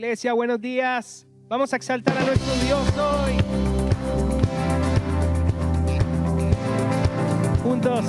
Iglesia, buenos días. Vamos a exaltar a nuestro Dios hoy. Juntos.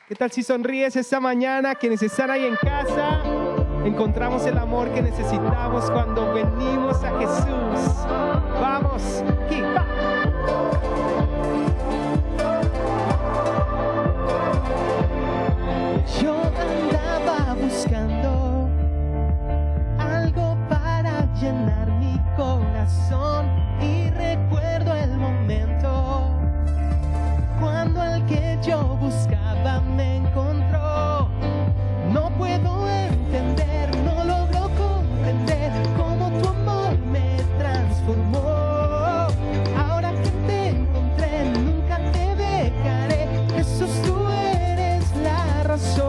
¿Qué tal si sonríes esta mañana? Quienes están ahí en casa, encontramos el amor que necesitamos cuando venimos a Jesús. Vamos, aquí, va. Yo andaba buscando algo para llenar mi corazón y recuerdo el momento cuando el que yo buscaba me encontró. No puedo entender, no logro comprender cómo tu amor me transformó. Ahora que te encontré, nunca te dejaré. Jesús, tú eres la razón.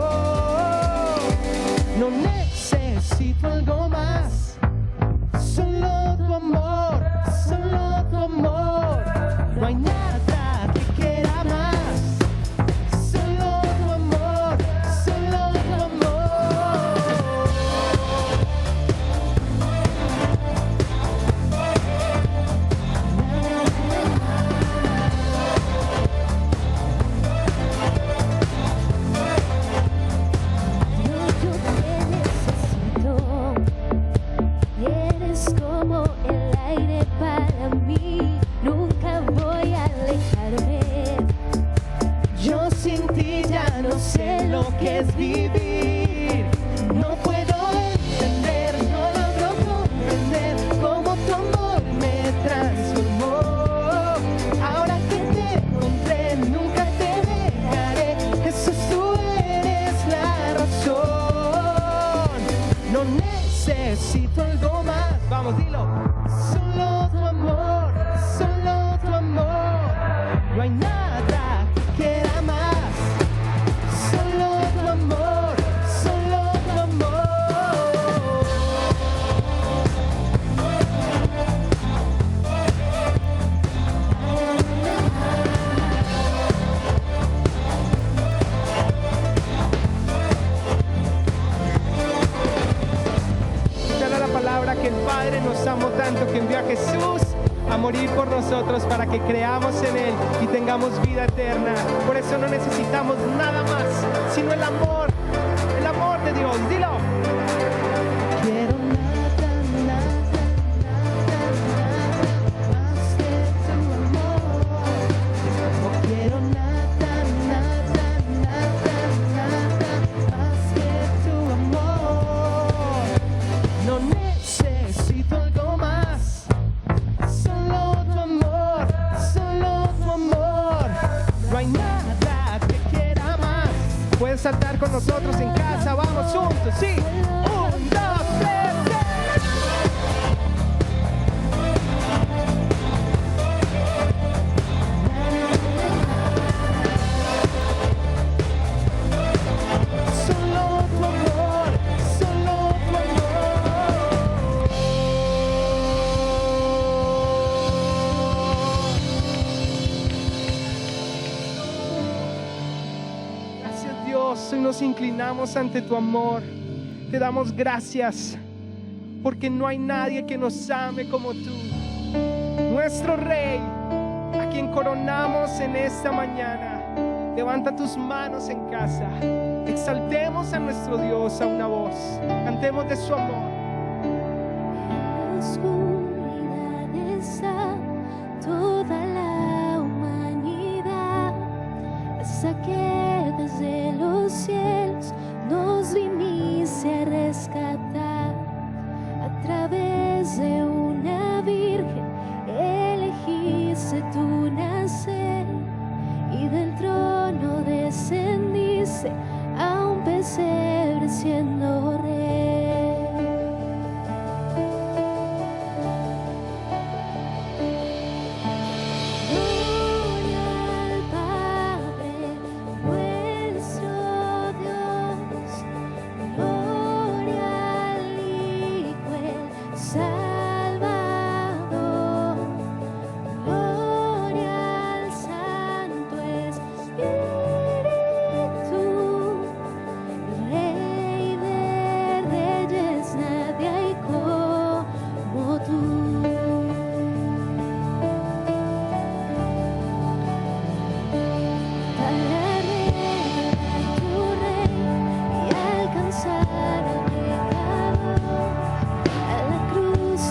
No necesito algo más, solo tu amor, solo tu amor. No hay nada que quiera más. Es vivir, no puedo entender, no logro comprender cómo tu amor me transformó. Vamos, dilo. Solo tu amor, solo tu amor. No hay nada que quiera más. Solo tu amor, solo tu amor. Escuchará la palabra que el Padre nos amó tanto que envió a Jesús a morir por nosotros para que creamos en Él y tengamos vida eterna. Por eso no necesitamos nada más, sino el amor de Dios. Dilo. Quiero nada, nada, nada, nada más que tu amor. No quiero nada, nada, nada, nada más que tu amor. No necesito algo más. Solo tu amor, solo tu amor. No hay nada que quiera más. Puedes saltar con nosotros en casa. Vamos juntos, sí. 1, 2, 3, Solo tu amor, solo tu amor. Gracias, Dios. Hoy nos inclinamos ante tu amor. Te damos gracias porque no hay nadie que nos ame como tú. Nuestro Rey, a quien coronamos en esta mañana. Levanta tus manos en casa. Exaltemos a nuestro Dios a una voz. Cantemos de su amor. En la oscuridad está toda la humanidad, hasta que desde los cielos nos viniste a rescatar. A través de una virgen elegiste tu nacer, y del trono descendiste a un pesebre siendo rey. Gloria al Padre, nuestro Dios. Gloria al Hijo, el Salvador. Gloria al Santo Espíritu, Rey de reyes, nadie hay como tú. Tu rey y alcanzar al pecador. A la cruz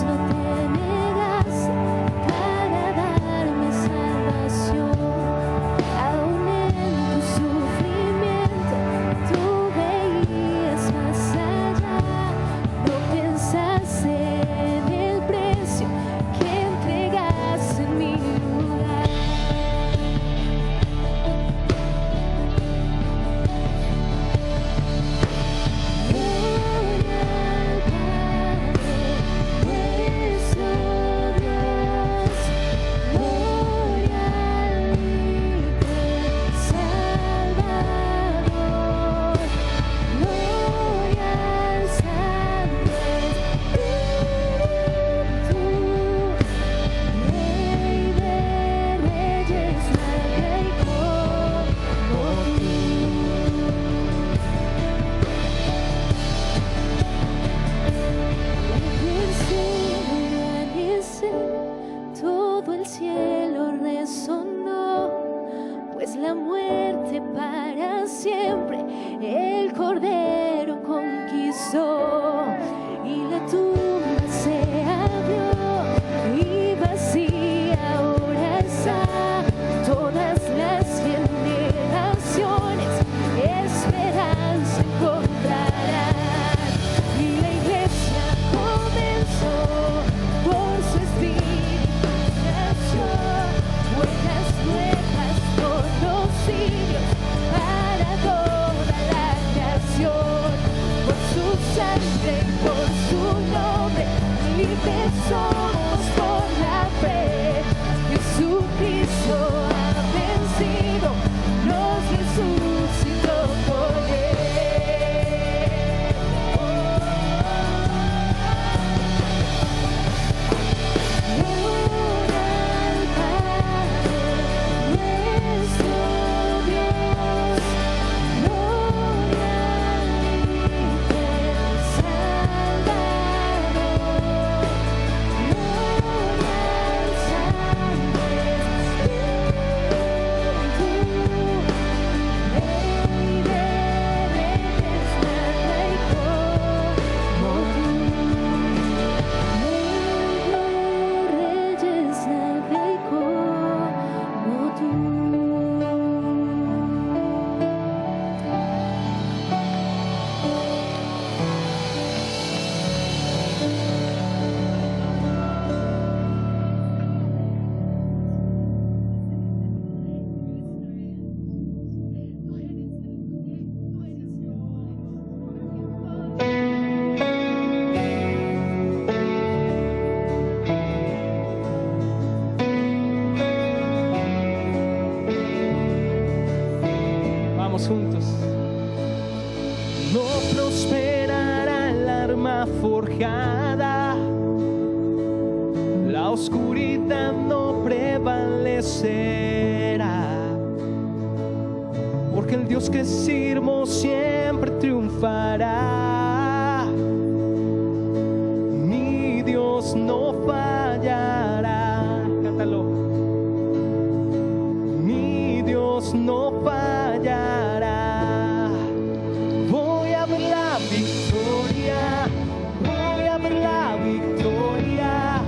libres somos por la fe. Jesucristo ha vencido, nos resucitó con él. Gloria al Padre, nuestro Dios. Gloria al Hijo, el Salvador. Gloria al Santo Espíritu, Rey de reyes, nada hay como tú. Reyes, nada hay como tú. Vamos juntos. No prosperará el arma forjada, la oscuridad no prevalecerá, porque el Dios que sirvo siempre triunfará. Mi Dios no fallará. Cántalo. Mi Dios no fallará. Voy a ver la victoria, voy a ver la victoria.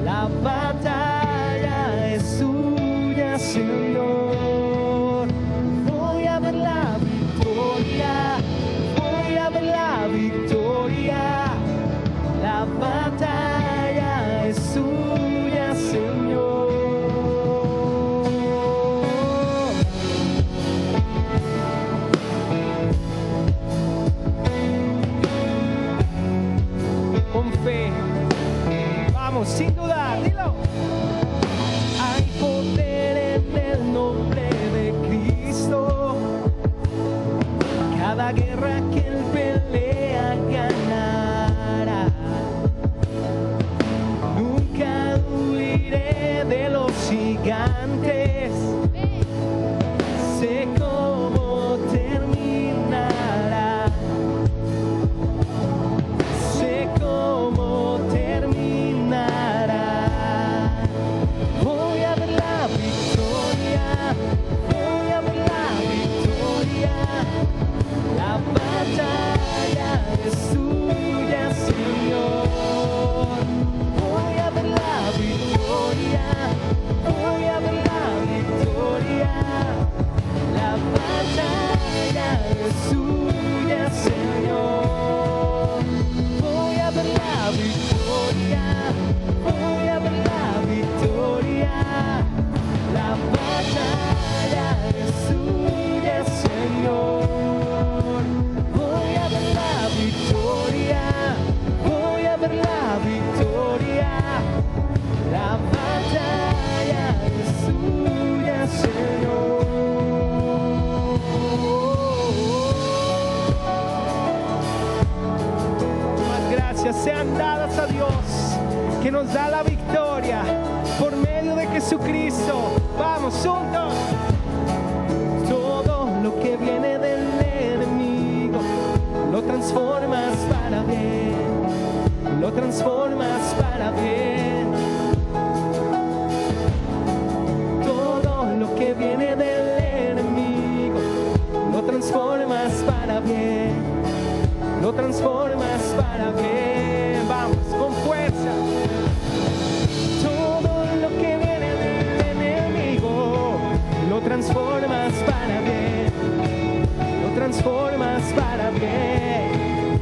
La batalla es suya, Señor. Voy a ver la victoria, voy a ver la victoria. La batalla es suya, Señor. Con fe, vamos, sin dudar, dilo. Hay poder en el nombre de Cristo. Cada guerra que él pelea ganará. Nunca huiré de los gigantes. Sé cómo terminará. Sé cómo terminará. Voy a ver la victoria, voy a ver la victoria. La batalla es suya, Señor. Voy a ver la victoria, voy a ver la victoria. La batalla es suya, Señor. Voy a ver la victoria, voy a ver la victoria. La batalla es suya, Señor. Voy a ver la victoria, voy a ver la victoria. La batalla es suya, Señor. Más gracias sean dadas a Dios, que nos da la victoria por medio de Jesucristo. Vamos juntos. Todo lo que viene del enemigo lo transformas para bien, lo transformas para bien. Todo lo que viene del enemigo lo transformas para bien, lo transformas para bien. Vamos, con fuerza. Todo lo que viene del enemigo lo transformas para bien, lo transformas para bien.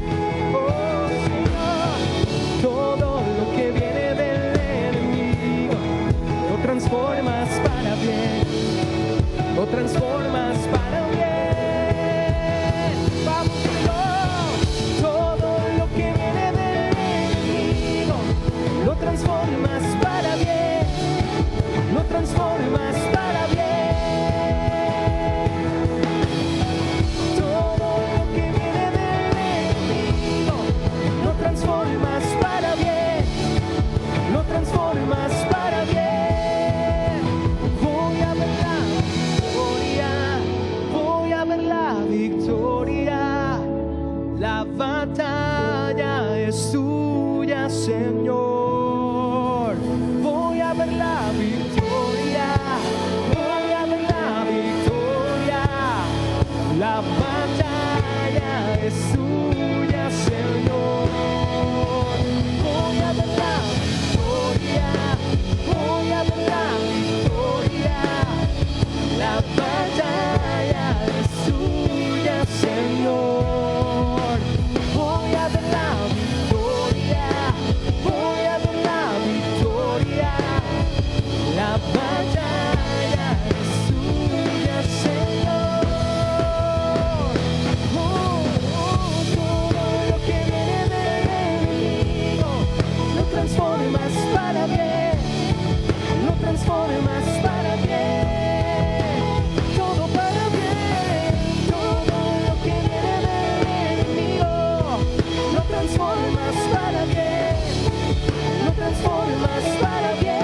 Oh Señor, todo lo que Señor. Voy a ver la victoria, voy a ver la victoria. La batalla es tuya, Señor. Voy a ver la victoria, voy a ver la victoria. La batalla es tuya, Señor. Voy a ver la victoria, voy a ver la victoria. La batalla es tuya, Señor. Todo lo que viene del enemigo lo transformas para bien, lo transformas para bien. Todo para bien, todo lo que viene del enemigo lo transformas para bien, lo transformas para bien.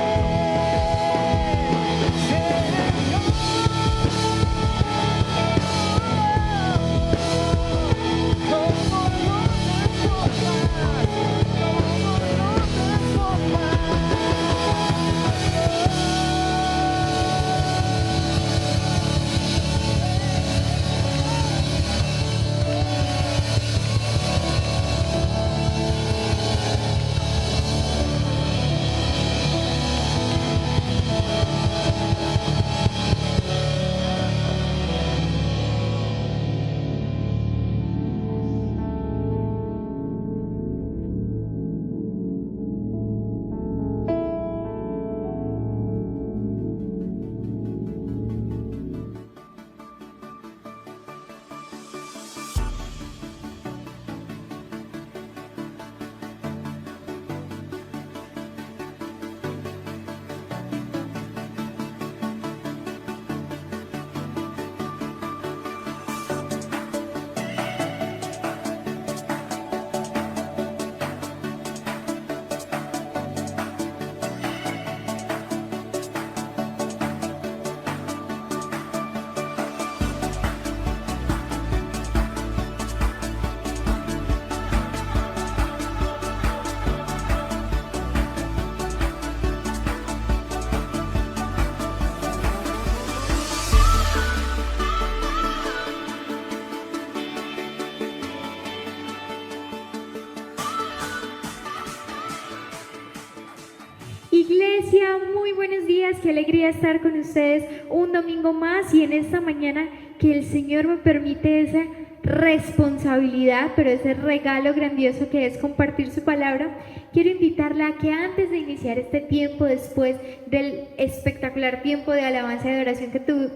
Iglesia, muy buenos días, qué alegría estar con ustedes un domingo más y en esta mañana que el Señor me permite esa responsabilidad, pero ese regalo grandioso que es compartir su palabra. Quiero invitarla a que antes de iniciar este tiempo, después del espectacular tiempo de alabanza y de oración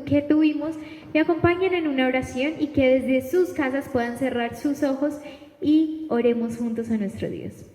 que tuvimos, me acompañen en una oración y que desde sus casas puedan cerrar sus ojos y oremos juntos a nuestro Dios.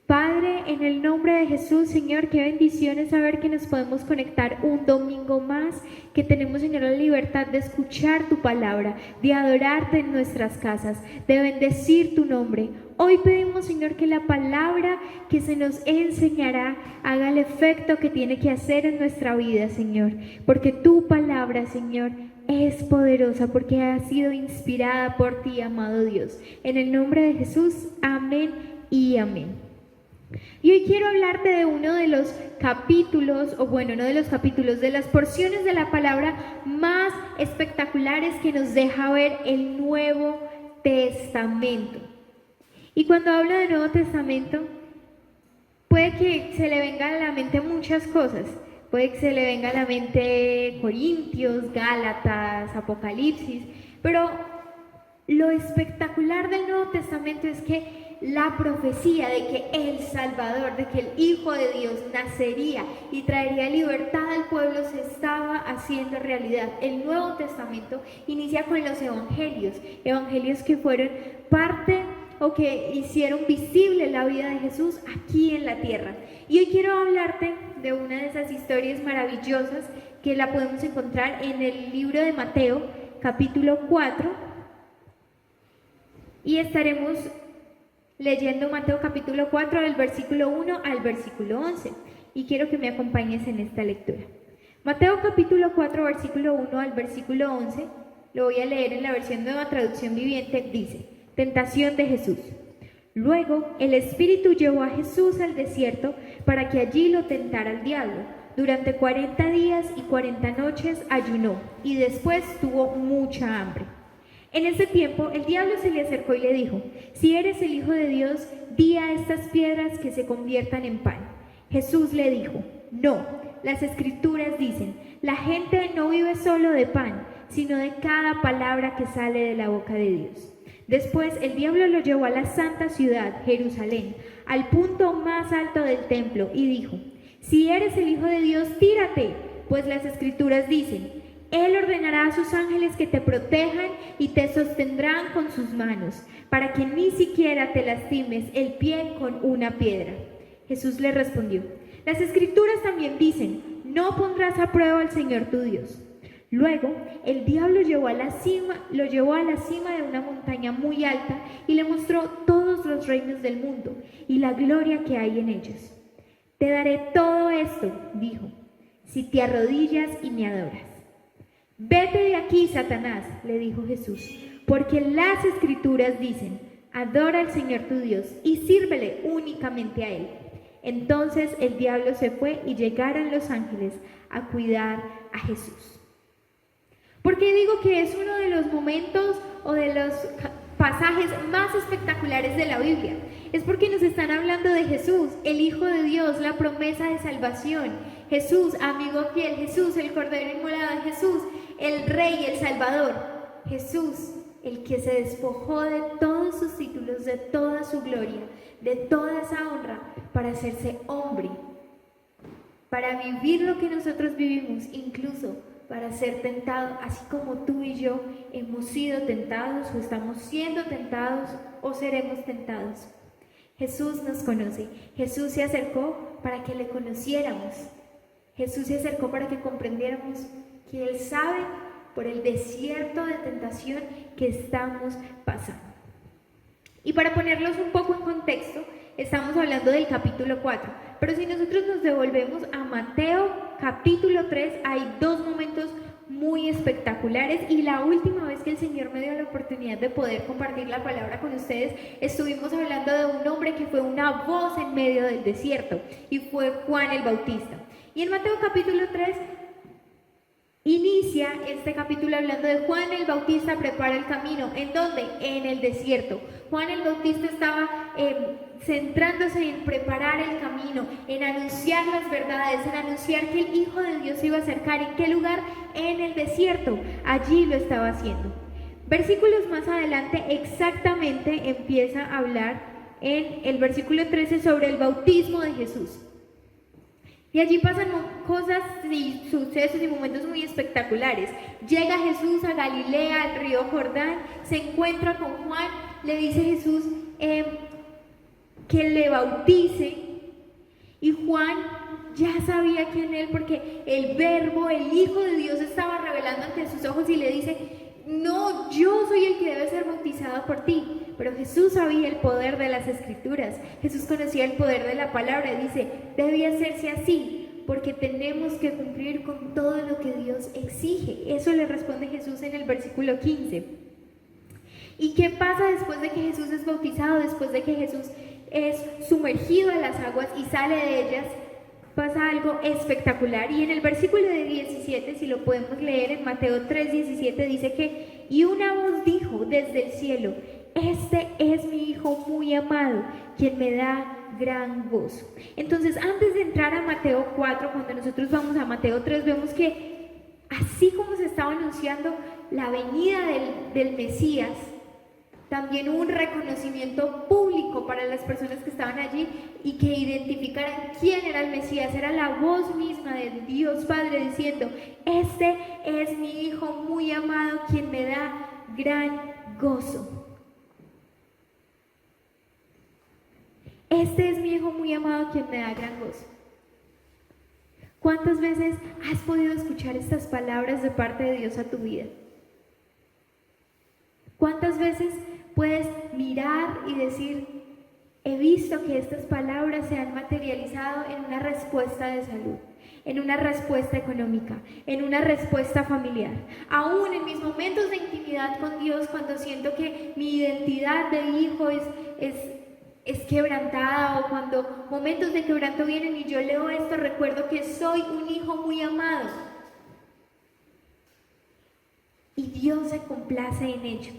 Padre, en el nombre de Jesús, Señor, qué bendición es saber que nos podemos conectar un domingo más, que tenemos, Señor, la libertad de escuchar tu palabra, de adorarte en nuestras casas, de bendecir tu nombre. Hoy pedimos, Señor, que la palabra que se nos enseñará haga el efecto que tiene que hacer en nuestra vida, Señor, porque tu palabra, Señor, es poderosa, porque ha sido inspirada por ti, amado Dios. En el nombre de Jesús, amén y amén. Y hoy quiero hablarte de uno de los capítulos, de las porciones de la palabra más espectaculares que nos deja ver el Nuevo Testamento. Y cuando hablo de Nuevo Testamento, puede que se le vengan a la mente muchas cosas. Puede que se le venga a la mente Corintios, Gálatas, Apocalipsis, pero lo espectacular del Nuevo Testamento es que la profecía de que el Salvador, de que el Hijo de Dios nacería y traería libertad al pueblo se estaba haciendo realidad. El Nuevo Testamento inicia con los evangelios que fueron parte o que hicieron visible la vida de Jesús aquí en la tierra. Y hoy quiero hablarte de una de esas historias maravillosas que la podemos encontrar en el libro de Mateo, capítulo 4, y estaremos leyendo Mateo capítulo 4 del versículo 1 al versículo 11 y quiero que me acompañes en esta lectura. Mateo capítulo 4 versículo 1 al versículo 11, lo voy a leer en la versión Nueva Traducción Viviente, dice: Tentación de Jesús. Luego el Espíritu llevó a Jesús al desierto para que allí lo tentara el diablo. Durante 40 días y 40 noches ayunó y después tuvo mucha hambre. En ese tiempo el diablo se le acercó y le dijo: si eres el Hijo de Dios, di a estas piedras que se conviertan en pan. Jesús le dijo: no, las Escrituras dicen, la gente no vive solo de pan, sino de cada palabra que sale de la boca de Dios. Después el diablo lo llevó a la santa ciudad, Jerusalén, al punto más alto del templo, y dijo: si eres el Hijo de Dios, tírate, pues las Escrituras dicen, Él ordenará a sus ángeles que te protejan y te sostendrán con sus manos, para que ni siquiera te lastimes el pie con una piedra. Jesús le respondió: las Escrituras también dicen, no pondrás a prueba al Señor tu Dios. Luego el diablo lo llevó a la cima de una montaña muy alta y le mostró todos los reinos del mundo y la gloria que hay en ellos. Te daré todo esto, dijo, si te arrodillas y me adoras. Vete de aquí, Satanás, le dijo Jesús, porque las Escrituras dicen, adora al Señor tu Dios y sírvele únicamente a Él. Entonces el diablo se fue y llegaron los ángeles a cuidar a Jesús. ¿Por qué digo que es uno de los momentos o de los pasajes más espectaculares de la Biblia? Es porque nos están hablando de Jesús, el Hijo de Dios, la promesa de salvación. Jesús, amigo fiel, Jesús, el Cordero inmolado, Jesús, el Rey, el Salvador. Jesús, el que se despojó de todos sus títulos, de toda su gloria, de toda esa honra, para hacerse hombre, para vivir lo que nosotros vivimos, incluso para ser tentado, así como tú y yo hemos sido tentados o estamos siendo tentados o seremos tentados. Jesús nos conoce, Jesús se acercó para que le conociéramos, Jesús se acercó para que comprendiéramos que Él sabe por el desierto de tentación que estamos pasando. Y para ponerlos un poco en contexto, estamos hablando del capítulo 4, pero si nosotros nos devolvemos a Mateo capítulo 3, hay dos momentos muy espectaculares y la última vez que el Señor me dio la oportunidad de poder compartir la palabra con ustedes, estuvimos hablando de un hombre que fue una voz en medio del desierto y fue Juan el Bautista. Y en Mateo capítulo 3 inicia este capítulo hablando de Juan el Bautista prepara el camino. ¿En dónde? En el desierto. Juan el Bautista estaba centrándose en preparar el camino, en anunciar las verdades, en anunciar que el Hijo de Dios se iba a acercar. ¿En qué lugar? En el desierto. Allí lo estaba haciendo. Versículos más adelante exactamente empieza a hablar en el versículo 13 sobre el bautismo de Jesús. Y allí pasan cosas y sucesos y momentos muy espectaculares. Llega Jesús a Galilea, al río Jordán, se encuentra con Juan, le dice Jesús que le bautice. Y Juan ya sabía quién era, porque el Verbo, el Hijo de Dios, estaba revelando ante sus ojos y le dice: no, yo soy el que debe ser bautizado por ti. Pero Jesús sabía el poder de las Escrituras, Jesús conocía el poder de la palabra y dice: debe hacerse así, porque tenemos que cumplir con todo lo que Dios exige. Eso le responde Jesús en el versículo 15. ¿Y qué pasa después de que Jesús es bautizado, después de que Jesús es sumergido en las aguas y sale de ellas? Pasa algo espectacular. Y en el versículo de 17, si lo podemos leer en Mateo 3:17, dice que: y una voz dijo desde el cielo: este es mi Hijo muy amado, quien me da gran gozo. Entonces, antes de entrar a Mateo 4, cuando nosotros vamos a Mateo 3, vemos que así como se estaba anunciando la venida del Mesías, también hubo un reconocimiento público para las personas que estaban allí y que identificaran quién era el Mesías. Era la voz misma de Dios Padre diciendo: este es mi Hijo muy amado, quien me da gran gozo. Este es mi Hijo muy amado, quien me da gran gozo. ¿Cuántas veces has podido escuchar estas palabras de parte de Dios a tu vida? ¿Cuántas veces puedes mirar y decir: he visto que estas palabras se han materializado en una respuesta de salud, en una respuesta económica, en una respuesta familiar? Aún en mis momentos de intimidad con Dios, cuando siento que mi identidad de hijo es es quebrantada o cuando momentos de quebranto vienen y yo leo esto, recuerdo que soy un hijo muy amado. Y Dios se complace en ello.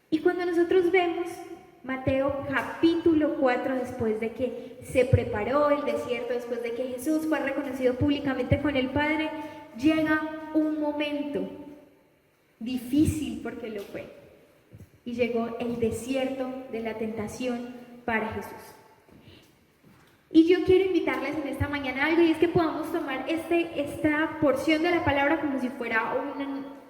Y cuando nosotros vemos Mateo capítulo 4, después de que se preparó el desierto, después de que Jesús fue reconocido públicamente con el Padre, llega un momento difícil porque lo fue. Y llegó el desierto de la tentación para Jesús. Y yo quiero invitarles en esta mañana algo, y es que podamos tomar esta porción de la palabra como si fuera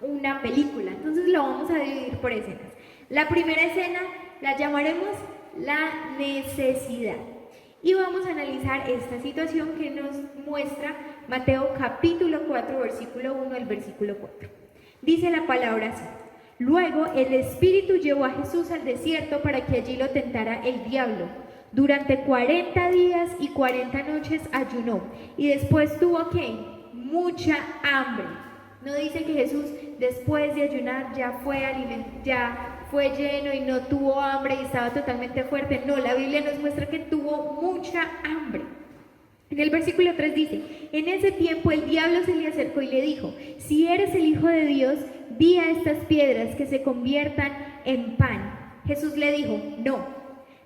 una película. Entonces lo vamos a dividir por escenas. La primera escena la llamaremos la necesidad. Y vamos a analizar esta situación que nos muestra Mateo capítulo 4, versículo 1 al versículo 4. Dice la palabra así: Luego el Espíritu llevó a Jesús al desierto para que allí lo tentara el diablo. Durante 40 días y 40 noches ayunó y después tuvo ¿qué? Mucha hambre. No dice que Jesús después de ayunar ya fue lleno y no tuvo hambre y estaba totalmente fuerte. No, la Biblia nos muestra que tuvo mucha hambre. En el versículo 3 dice: En ese tiempo el diablo se le acercó y le dijo: Si eres el Hijo de Dios, di a estas piedras que se conviertan en pan. Jesús le dijo: No.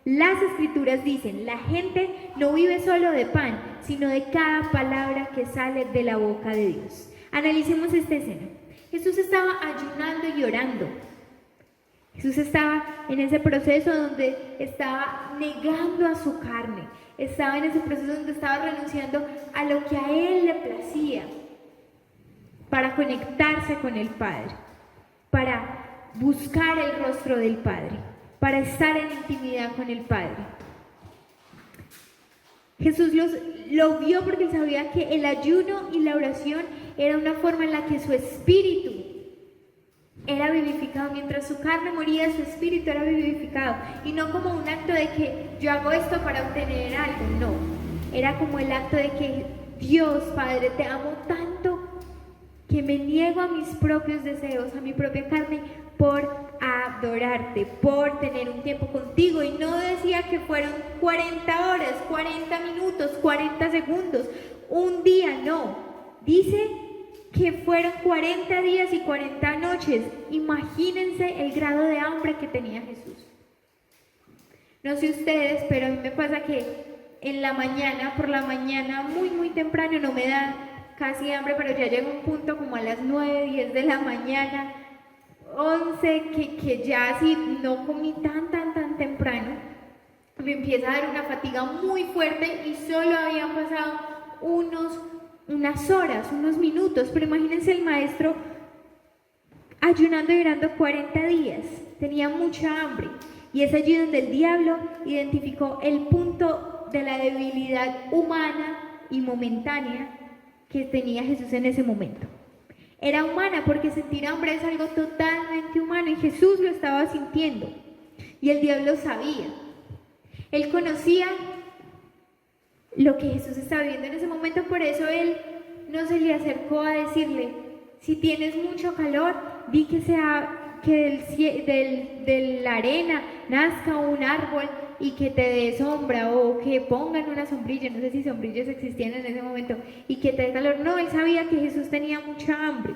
Las Escrituras dicen: la gente no vive solo de pan, sino de cada palabra que sale de la boca de Dios. Analicemos esta escena. Jesús estaba ayunando y orando. Jesús estaba en ese proceso donde estaba negando a su carne. Estaba en ese proceso donde estaba renunciando a lo que a él le placía para conectarse con el Padre, para buscar el rostro del Padre, para estar en intimidad con el Padre. Jesús lo vio porque él sabía que el ayuno y la oración era una forma en la que su espíritu era vivificado. Mientras su carne moría, su espíritu era vivificado. Y no como un acto de que yo hago esto para obtener algo, no. Era como el acto de que Dios, Padre, te amo tanto que me niego a mis propios deseos, a mi propia carne, por adorarte, por tener un tiempo contigo. Y no decía que fueron 40 horas, 40 minutos, 40 segundos, un día, no. Dice que fueron 40 días y 40 noches. Imagínense el grado de hambre que tenía Jesús. No sé ustedes, pero a mí me pasa que en la mañana, por la mañana, muy temprano, no me da casi hambre, pero ya llega un punto como a las 9, 10 de la mañana, 11, que ya si no comí tan temprano, me empieza a dar una fatiga muy fuerte y solo habían pasado unas horas, unos minutos. Pero imagínense el maestro ayunando y orando 40 días, tenía mucha hambre. Y es allí donde el diablo identificó el punto de la debilidad humana y momentánea que tenía Jesús en ese momento. Era humana porque sentir hambre es algo totalmente humano y Jesús lo estaba sintiendo. Y el diablo sabía. Él conocía lo que Jesús estaba viviendo en ese momento, por eso él no se le acercó a decirle: si tienes mucho calor, di que de la arena nazca un árbol y que te dé sombra, o que pongan una sombrilla, no sé si sombrillas existían en ese momento, y que te dé calor. No, él sabía que Jesús tenía mucha hambre.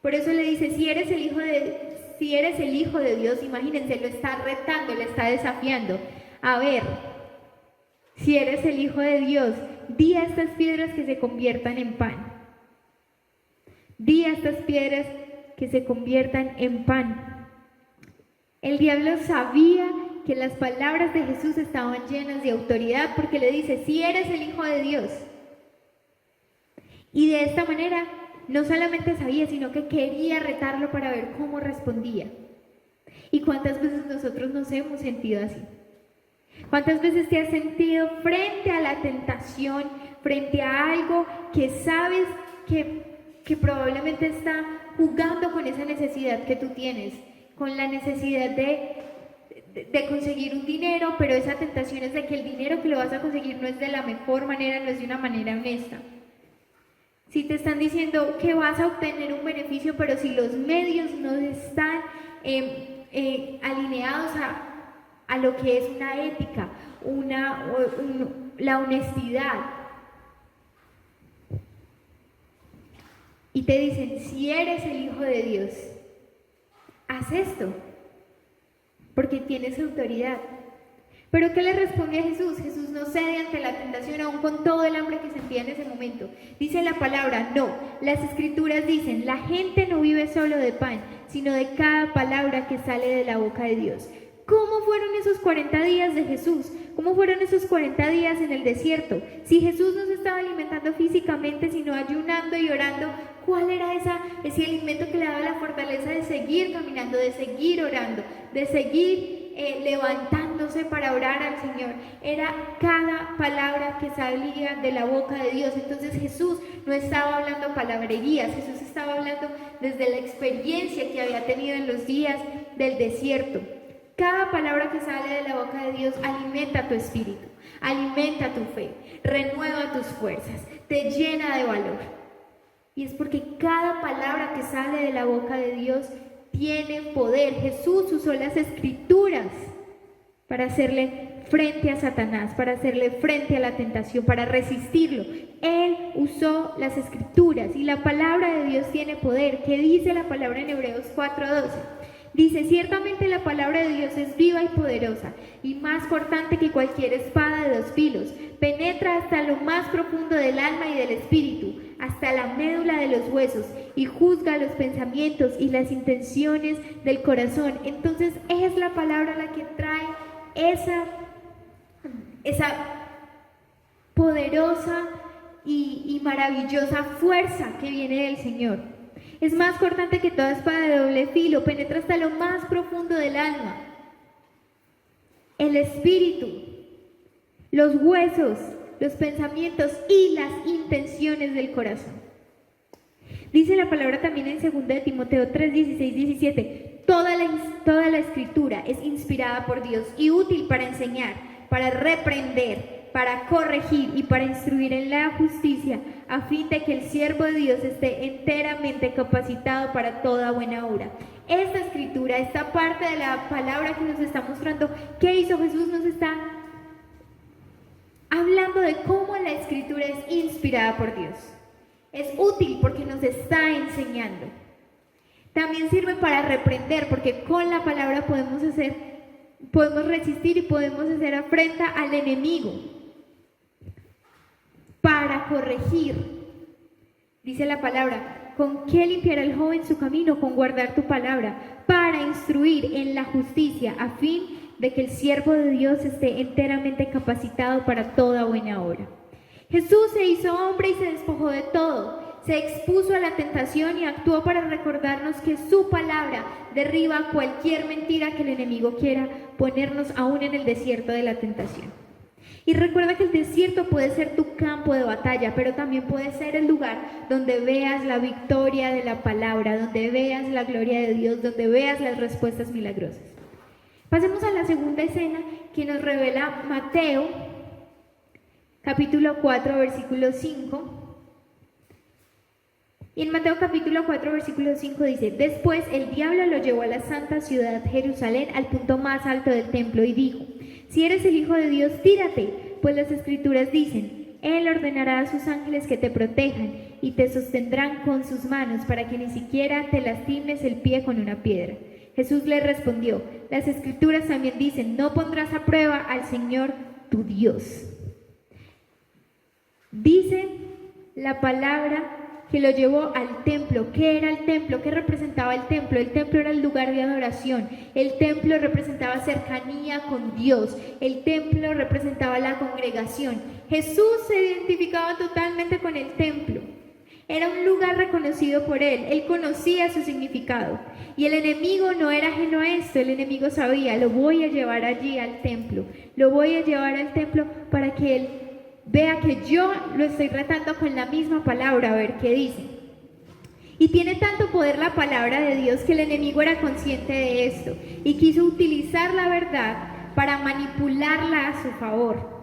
Por eso le dice: si eres el hijo de Dios, imagínense, lo está retando, le está desafiando. A ver, si eres el Hijo de Dios, di a estas piedras que se conviertan en pan. Di a estas piedras que se conviertan en pan. El diablo sabía que las palabras de Jesús estaban llenas de autoridad, porque le dice: si eres el Hijo de Dios. Y de esta manera no solamente sabía, sino que quería retarlo para ver cómo respondía. ¿Y cuántas veces nosotros nos hemos sentido así? ¿Cuántas veces te has sentido frente a la tentación, frente a algo que sabes que probablemente está jugando con esa necesidad que tú tienes, con la necesidad de conseguir un dinero, pero esa tentación es de que el dinero que lo vas a conseguir no es de la mejor manera, no es de una manera honesta? Si te están diciendo que vas a obtener un beneficio, pero si los medios no están alineados a lo que es una ética, la honestidad. Y te dicen, si eres el Hijo de Dios, haz esto, porque tienes autoridad. ¿Pero qué le responde a Jesús? Jesús no cede ante la tentación, aún con todo el hambre que sentía en ese momento. Dice la palabra, no. Las Escrituras dicen, la gente no vive solo de pan, sino de cada palabra que sale de la boca de Dios. ¿Cómo fueron esos 40 días de Jesús? ¿Cómo fueron esos 40 días en el desierto? Si Jesús no se estaba alimentando físicamente, sino ayunando y orando, ¿cuál era ese alimento que le daba la fortaleza de seguir caminando, de seguir orando, de seguir levantándose para orar al Señor? Era cada palabra que salía de la boca de Dios. Entonces Jesús no estaba hablando palabrerías, Jesús estaba hablando desde la experiencia que había tenido en los días del desierto. Cada palabra que sale de la boca de Dios alimenta tu espíritu, alimenta tu fe, renueva tus fuerzas, te llena de valor. Y es porque cada palabra que sale de la boca de Dios tiene poder. Jesús usó las Escrituras para hacerle frente a Satanás, para hacerle frente a la tentación, para resistirlo. Él usó las Escrituras y la palabra de Dios tiene poder. ¿Qué dice la palabra en Hebreos 4:12? Dice, ciertamente la palabra de Dios es viva y poderosa, y más cortante que cualquier espada de 2 filos. Penetra hasta lo más profundo del alma y del espíritu, hasta la médula de los huesos, y juzga los pensamientos y las intenciones del corazón. Entonces es la palabra la que trae esa poderosa y maravillosa fuerza que viene del Señor. Es más cortante que toda espada de doble filo, penetra hasta lo más profundo del alma, el espíritu, los huesos, los pensamientos y las intenciones del corazón. Dice la palabra también en 2 de Timoteo 3, 16, 17, toda la escritura es inspirada por Dios y útil para enseñar, para reprender, para corregir y para instruir en la justicia, a fin de que el siervo de Dios esté enteramente capacitado para toda buena obra. Esta escritura, esta parte de la palabra que nos está mostrando qué hizo Jesús, nos está hablando de cómo la escritura es inspirada por Dios. Es útil porque nos está enseñando. También sirve para reprender, porque con la palabra podemos resistir y podemos hacer afrenta al enemigo. Para corregir, dice la palabra, ¿con qué limpiará el joven su camino? Con guardar tu palabra. Para instruir en la justicia, a fin de que el siervo de Dios esté enteramente capacitado para toda buena obra. Jesús se hizo hombre y se despojó de todo. Se expuso a la tentación y actuó para recordarnos que su palabra derriba cualquier mentira que el enemigo quiera ponernos aún en el desierto de la tentación. Y recuerda que el desierto puede ser tu campo de batalla, pero también puede ser el lugar donde veas la victoria de la palabra, donde veas la gloria de Dios, donde veas las respuestas milagrosas. Pasemos a la segunda escena que nos revela Mateo, capítulo 4, versículo 5. Y en Mateo capítulo 4, versículo 5 dice, después el diablo lo llevó a la santa ciudad Jerusalén, al punto más alto del templo, y dijo, si eres el Hijo de Dios, tírate, pues las Escrituras dicen, Él ordenará a sus ángeles que te protejan y te sostendrán con sus manos para que ni siquiera te lastimes el pie con una piedra. Jesús le respondió, las Escrituras también dicen, no pondrás a prueba al Señor tu Dios. Dice la palabra que lo llevó al templo. ¿Qué era el templo? ¿Qué representaba el templo? El templo era el lugar de adoración. El templo representaba cercanía con Dios. El templo representaba la congregación. Jesús se identificaba totalmente con el templo. Era un lugar reconocido por él. Él conocía su significado. Y el enemigo no era ajeno a esto. El enemigo sabía, lo voy a llevar allí al templo. Lo voy a llevar al templo para que él vea que yo lo estoy retando con la misma palabra, a ver qué dice. Y tiene tanto poder la palabra de Dios que el enemigo era consciente de esto y quiso utilizar la verdad para manipularla a su favor.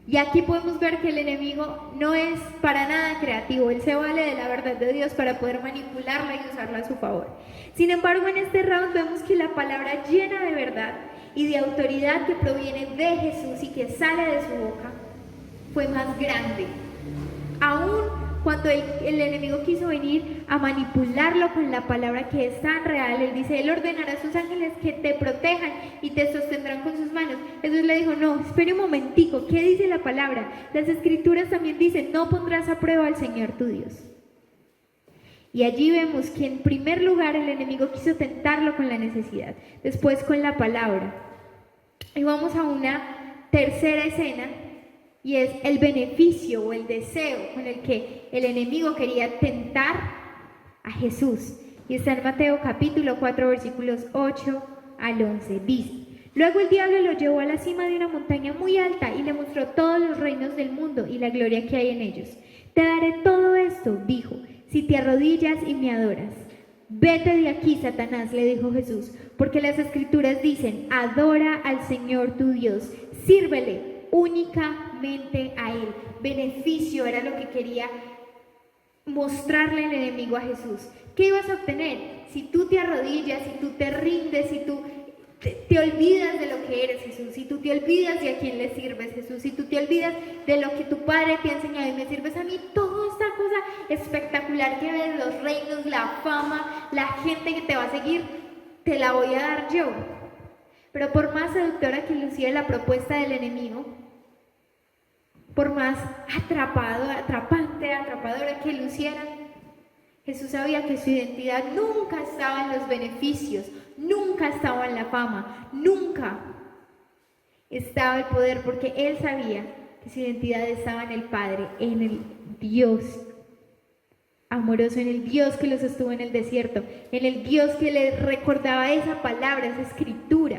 Y aquí podemos ver que el enemigo no es para nada creativo, él se vale de la verdad de Dios para poder manipularla y usarla a su favor. Sin embargo, en este round vemos que la palabra llena de verdad y de autoridad que proviene de Jesús y que sale de su boca fue más grande. Aún cuando el enemigo quiso venir a manipularlo con la palabra que es tan real, él dice, él ordenará a sus ángeles que te protejan y te sostendrán con sus manos. Jesús le dijo, no, espere un momentico, ¿qué dice la palabra? Las escrituras también dicen, no pondrás a prueba al Señor tu Dios. Y allí vemos que en primer lugar el enemigo quiso tentarlo con la necesidad, después con la palabra. Y vamos a una tercera escena, y es el beneficio o el deseo con el que el enemigo quería tentar a Jesús. Y está en Mateo capítulo 4, versículos 8 al 11. Dice, luego el diablo lo llevó a la cima de una montaña muy alta y le mostró todos los reinos del mundo y la gloria que hay en ellos. Te daré todo esto, dijo, si te arrodillas y me adoras. Vete de aquí, Satanás, le dijo Jesús, porque las escrituras dicen, adora al Señor tu Dios, sírvele únicamente a Él. Beneficio era lo que quería mostrarle el enemigo a Jesús. ¿Qué ibas a obtener? Si tú te arrodillas, si tú te rindes, si tú te olvidas de lo que eres, Jesús, si tú te olvidas de a quién le sirves, Jesús, si tú te olvidas de lo que tu Padre te ha enseñado y me sirves a mí, toda esta cosa espectacular que ves, los reinos, la fama, la gente que te va a seguir, te la voy a dar yo. Pero por más seductora que luciera la propuesta del enemigo, por más atrapadora que luciera, Jesús sabía que su identidad nunca estaba en los beneficios, nunca estaba en la fama, nunca estaba el poder, porque Él sabía que su identidad estaba en el Padre, en el Dios amoroso, en el Dios que los sostuvo en el desierto, en el Dios que les recordaba esa palabra, esa escritura.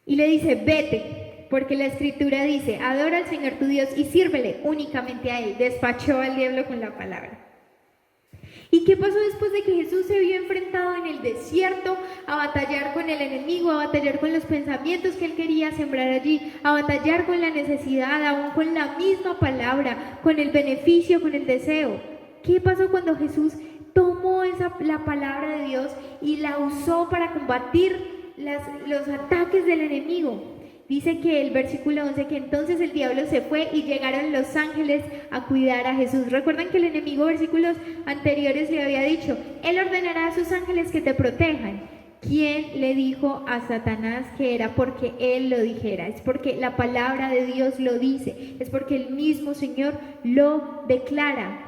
Y le dice, vete. Porque la escritura dice, adora al Señor tu Dios y sírvele únicamente a Él. Despachó al diablo con la palabra. ¿Y qué pasó después de que Jesús se vio enfrentado en el desierto a batallar con el enemigo, a batallar con los pensamientos que él quería sembrar allí, a batallar con la necesidad, aún con la misma palabra, con el beneficio, con el deseo? ¿Qué pasó cuando Jesús tomó la palabra de Dios y la usó para combatir los ataques del enemigo? Dice que el versículo 11, que entonces el diablo se fue y llegaron los ángeles a cuidar a Jesús. Recuerdan que el enemigo, versículos anteriores, le había dicho, Él ordenará a sus ángeles que te protejan. ¿Quién le dijo a Satanás que era porque Él lo dijera? Es porque la palabra de Dios lo dice, es porque el mismo Señor lo declara.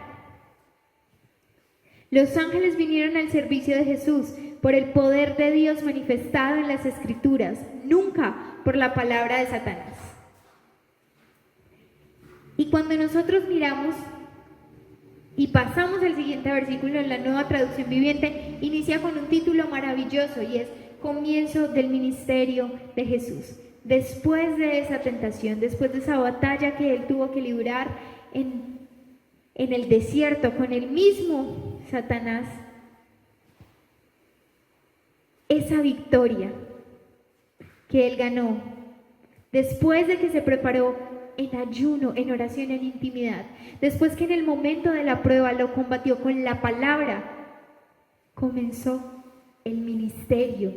Los ángeles vinieron al servicio de Jesús por el poder de Dios manifestado en las Escrituras, nunca por la palabra de Satanás. Y cuando nosotros miramos y pasamos al siguiente versículo en la Nueva Traducción Viviente, inicia con un título maravilloso y es Comienzo del ministerio de Jesús. Después de esa tentación, después de esa batalla que Él tuvo que librar en el desierto con el mismo Satanás, esa victoria que Él ganó, después de que se preparó en ayuno, en oración, en intimidad, después que en el momento de la prueba lo combatió con la palabra, comenzó el ministerio.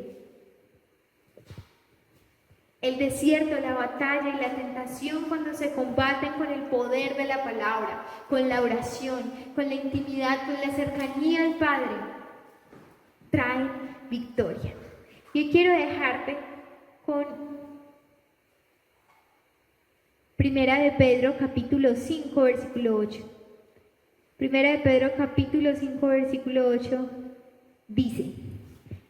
El desierto, la batalla y la tentación, cuando se combaten con el poder de la palabra, con la oración, con la intimidad, con la cercanía al Padre, traen victoria. Yo quiero dejarte con Primera de Pedro capítulo 5 versículo 8. Primera de Pedro capítulo 5 versículo 8 dice: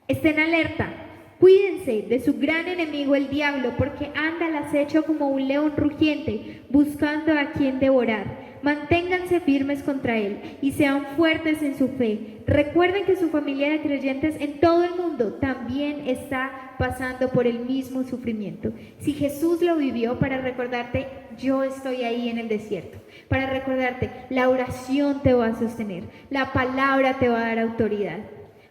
estén alerta, cuídense de su gran enemigo el diablo, porque anda al acecho como un león rugiente, buscando a quien devorar. Manténganse firmes contra él y sean fuertes en su fe. Recuerden que su familia de creyentes en todo el mundo también está pasando por el mismo sufrimiento. Si Jesús lo vivió, para recordarte, yo estoy ahí en el desierto. Para recordarte, la oración te va a sostener, la palabra te va a dar autoridad.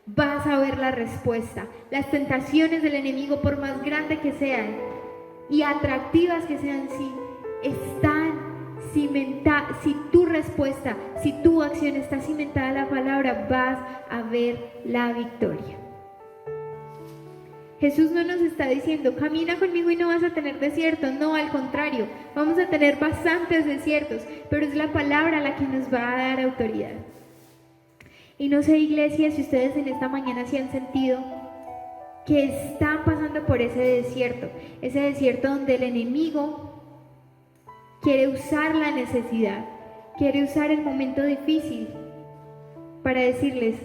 Vas a ver la respuesta. Las tentaciones del enemigo, por más grandes que sean y atractivas que sean, sí, están cimentadas. Si tu respuesta, si tu acción está cimentada en la palabra, vas a ver la victoria. Jesús no nos está diciendo, camina conmigo y no vas a tener desierto. No, al contrario, vamos a tener bastantes desiertos, pero es la palabra la que nos va a dar autoridad. Y no sé, iglesia, si ustedes en esta mañana se han sentido que están pasando por ese desierto donde el enemigo quiere usar la necesidad, quiere usar el momento difícil para decirles,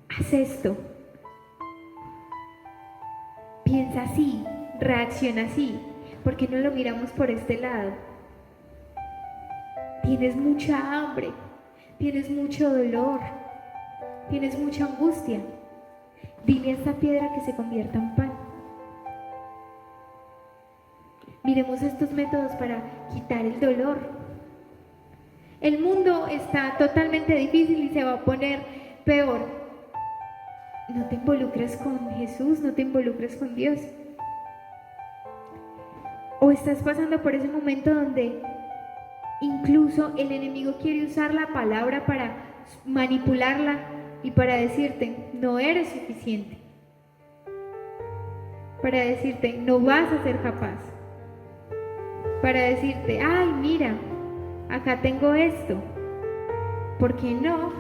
haz esto, piensa así, reacciona así. ¿Por qué no lo miramos por este lado? Tienes mucha hambre, tienes mucho dolor, tienes mucha angustia. Dile a esta piedra que se convierta en pan. Miremos estos métodos para quitar el dolor. El mundo está totalmente difícil y se va a poner peor. No te involucres con Jesús, no te involucres con Dios. O estás pasando por ese momento donde incluso el enemigo quiere usar la palabra para manipularla y para decirte, no eres suficiente. Para decirte, no vas a ser capaz. Para decirte, ay, mira, acá tengo esto. ¿Por qué no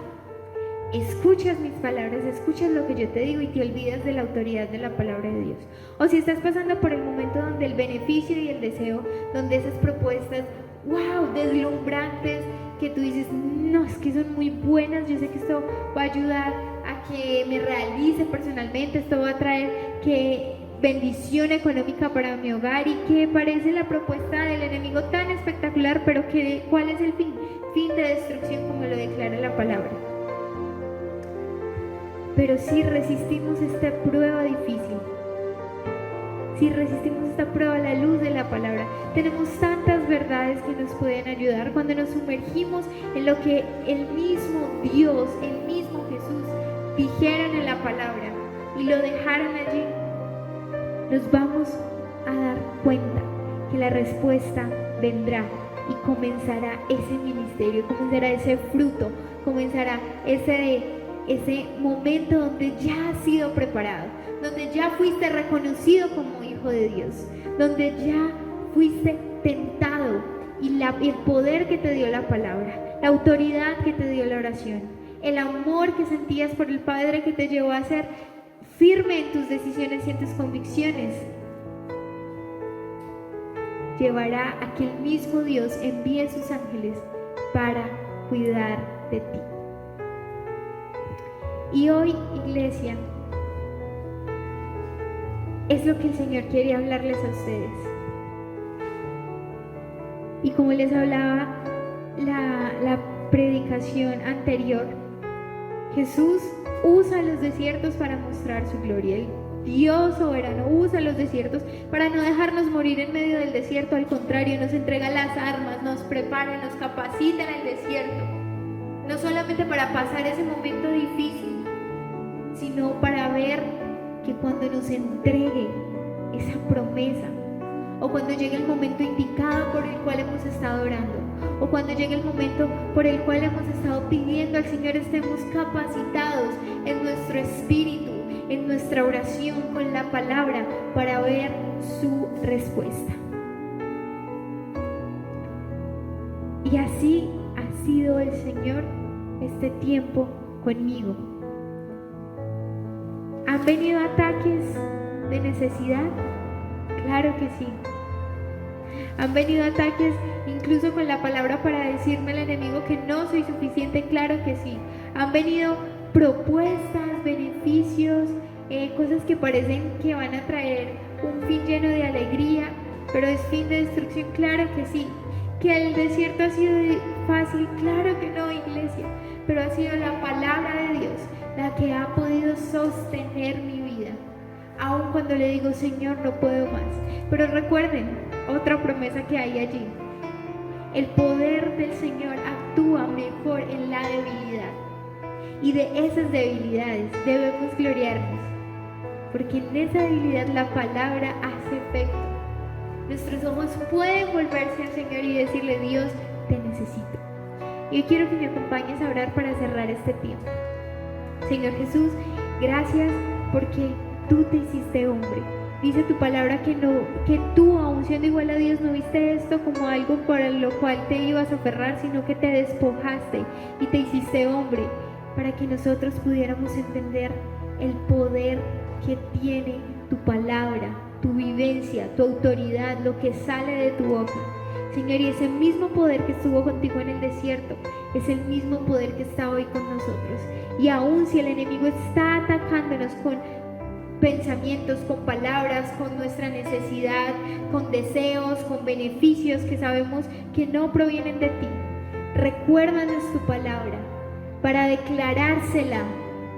escuchas mis palabras, escuchas lo que yo te digo y te olvidas de la autoridad de la palabra de Dios? O si estás pasando por el momento donde el beneficio y el deseo, donde esas propuestas, wow, deslumbrantes, que tú dices, no, es que son muy buenas, yo sé que esto va a ayudar a que me realice personalmente, esto va a traer que bendición económica para mi hogar, y que parece la propuesta del enemigo tan espectacular, pero ¿cuál es el fin? Fin de destrucción, como lo declara la palabra. Pero si resistimos esta prueba difícil, si resistimos esta prueba a la luz de la palabra, tenemos tantas verdades que nos pueden ayudar cuando nos sumergimos en lo que el mismo Dios, el mismo Jesús dijeron en la palabra y lo dejaron allí. Nos vamos a dar cuenta que la respuesta vendrá y comenzará ese ministerio, comenzará ese fruto, comenzará ese momento donde ya has sido preparado, donde ya fuiste reconocido como hijo de Dios, donde ya fuiste tentado, y el poder que te dio la palabra, la autoridad que te dio la oración, el amor que sentías por el Padre que te llevó a ser firme en tus decisiones y en tus convicciones, llevará a que el mismo Dios envíe sus ángeles para cuidar de ti. Y hoy, iglesia, es lo que el Señor quiere hablarles a ustedes. Y como les hablaba la predicación anterior, Jesús usa los desiertos para mostrar su gloria. El Dios soberano usa los desiertos para no dejarnos morir en medio del desierto. Al contrario, nos entrega las armas, nos prepara, nos capacita en el desierto. No solamente para pasar ese momento difícil, sino para ver que cuando nos entregue esa promesa, o cuando llegue el momento indicado por el cual hemos estado orando, o cuando llegue el momento por el cual hemos estado pidiendo al Señor, estemos capacitados en nuestro espíritu, en nuestra oración con la palabra, para ver su respuesta. Y así ha sido el Señor este tiempo conmigo. ¿Han venido ataques de necesidad? Claro que sí. ¿Han venido ataques incluso con la palabra para decirme al enemigo que no soy suficiente? Claro que sí. ¿Han venido propuestas, beneficios, cosas que parecen que van a traer un fin lleno de alegría, pero es fin de destrucción? Claro que sí. ¿Que el desierto ha sido fácil? Claro que no, iglesia. Pero ha sido la palabra de Dios la que ha podido sostener mi vida, aun cuando le digo, Señor, no puedo más. Pero recuerden, otra promesa que hay allí: el poder del Señor actúa mejor en la debilidad, y de esas debilidades debemos gloriarnos, porque en esa debilidad la palabra hace efecto. Nuestros ojos pueden volverse al Señor y decirle, Dios, te necesito. Y yo quiero que me acompañes a orar para cerrar este tiempo. Señor Jesús, gracias porque tú te hiciste hombre. Dice tu palabra que tú, aun siendo igual a Dios, no viste esto como algo para lo cual te ibas a aferrar, sino que te despojaste y te hiciste hombre, para que nosotros pudiéramos entender el poder que tiene tu palabra, tu vivencia, tu autoridad, lo que sale de tu boca. Señor, y ese mismo poder que estuvo contigo en el desierto es el mismo poder que está hoy con nosotros. Y aun si el enemigo está atacándonos con pensamientos, con palabras, con nuestra necesidad, con deseos, con beneficios que sabemos que no provienen de ti, recuérdanos tu palabra para declarársela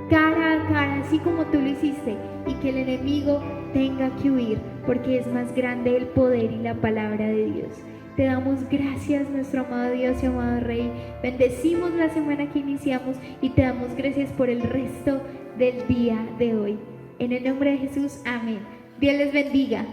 cara a cara, así como tú lo hiciste, y que el enemigo tenga que huir, porque es más grande el poder y la palabra de Dios. Te damos gracias, nuestro amado Dios y amado Rey. Bendecimos la semana que iniciamos y te damos gracias por el resto del día de hoy. En el nombre de Jesús, amén. Dios les bendiga.